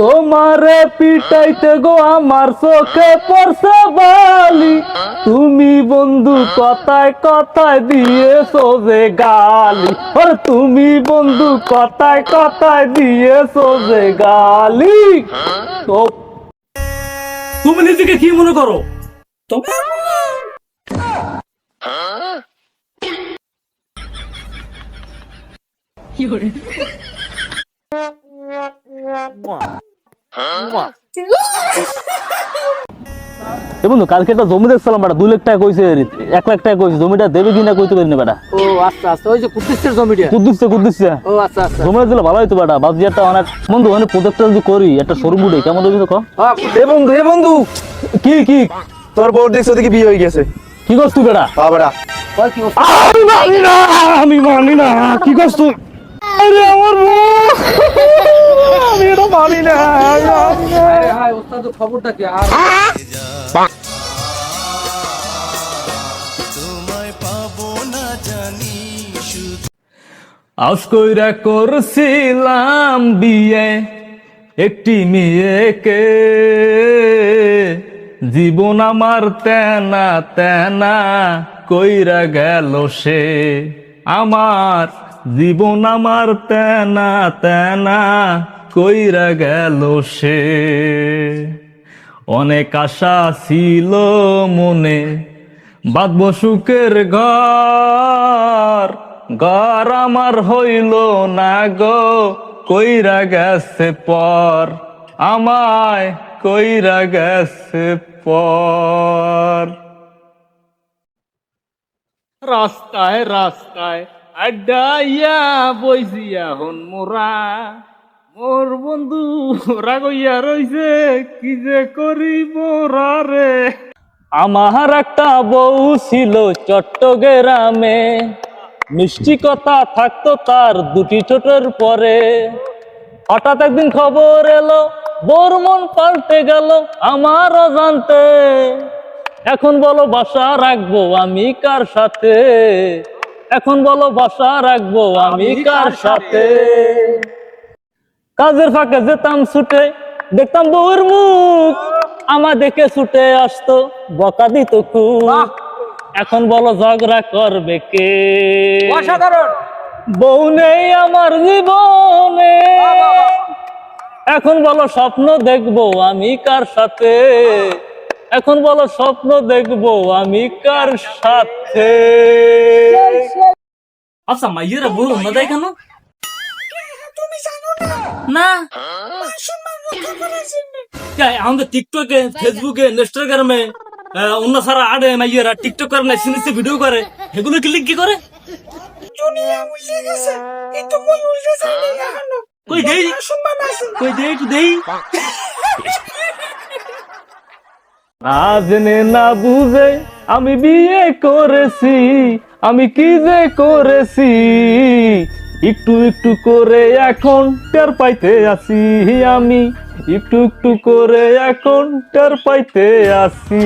তোমারে পিটাইতে গো আমার চোখে পড়ছে বালি, তুমি বন্ধু কথায় কথায় দিয়েছো যে গালি, ওরে তুমি বন্ধু কথায় কথায় দিয়েছো যে গালি। তো তুমি নিজেকে কি মনে করো? বন্ধু কালকে একটা জমি দেখছিলাম বেটা, 2 লাখ টাকা কইছে, 1 লাখ টাকা কইছে, জমিটা দেবে কিনা কইতে পারি না বেটা। ও আচ্ছা আচ্ছা, ওই যে কুদ্দুসের জমিটা। কুদ্দুসে ও আচ্ছা আচ্ছা, জমিটা দিলে ভালো হইতো বেটা, ভাবছি একটা অনেক বন্ধু মানে প্রজেক্টটা যদি করি একটা শোরুম উঠে কেমন হইতো ক? এ বন্ধু কি কি তোর বউর দেখছো দেখি বিয়ে হয়ে গেছে। কি করছ তুই বেটা? হ্যাঁ বেটা। ওই কি অবস্থা? আমি মানি না, কি করছ তুই? আরে আমার বউ, আমি এটা মানি না। আরে হাই ওস্তাদ, খবরটা কি? আর আউস কইরা করছিলাম বিয়ে একটি মেয়েকে, জীবন আমার তেনা তেনা কইরা গেল সে, আমার জীবন আমার তেনা তেনা কইরা গেল সে। অনেক আশা ছিল মনে, বাঁধব সুখের ঘর, ঘর আমার হইল না গো, কইরা গেছে পর, আমায় কইরা গেছে পর। রাস্তায় রাস্তায় আড্ডাইয়া বইছিয়া হন মোরা, মোর বন্ধু রাগইয়া রইছে, কি যে করি মোরা রে। আমার একটা বউ ছিল চট্টগ্রামে, মিষ্টি কথা থাকতো তার 2টি ঠোঁটের পরে, হঠাৎ একদিন খবর এলো বউর মন পাল্টে গেল আমার অজান্তে, এখন বলো বাসা রাখবো আমি কার সাথে, এখন বলো বাসা রাখবো আমি কার সাথে। কাজের ফাঁকে যেতাম ছুটে, দেখতাম বউর মুখ, আমার দেখে ছুটে আসতো, বকা দিত খুব, এখন বলো ঝগড়া করবে কে? অসাধারণ। বউ নেই আমার জীবনে, এখন বলো স্বপ্ন দেখবো আমি কার সাথে, এখন বলো স্বপ্ন দেখবো আমি কার সাথে। আচ্ছা মাইয়েরা বলুন না দেয় কেন? না আমাদের টিকটকে ফেসবুকে ইনস্টাগ্রামে অন্য সারা আড়ে মাইয়েরা টিকটক করে না, সিনেসে ভিডিও করে, এগুলো কি লিঙ্ক কি করে? কই দেই কই দেই একটু দেই। না জেনে না বুঝে আমি বিয়ে করেছি, আমি কি যে করেছি, একটু একটু করে এখন টের পাইতে আছি, আমি একটু একটু করে এখন টের পাইতে আছি।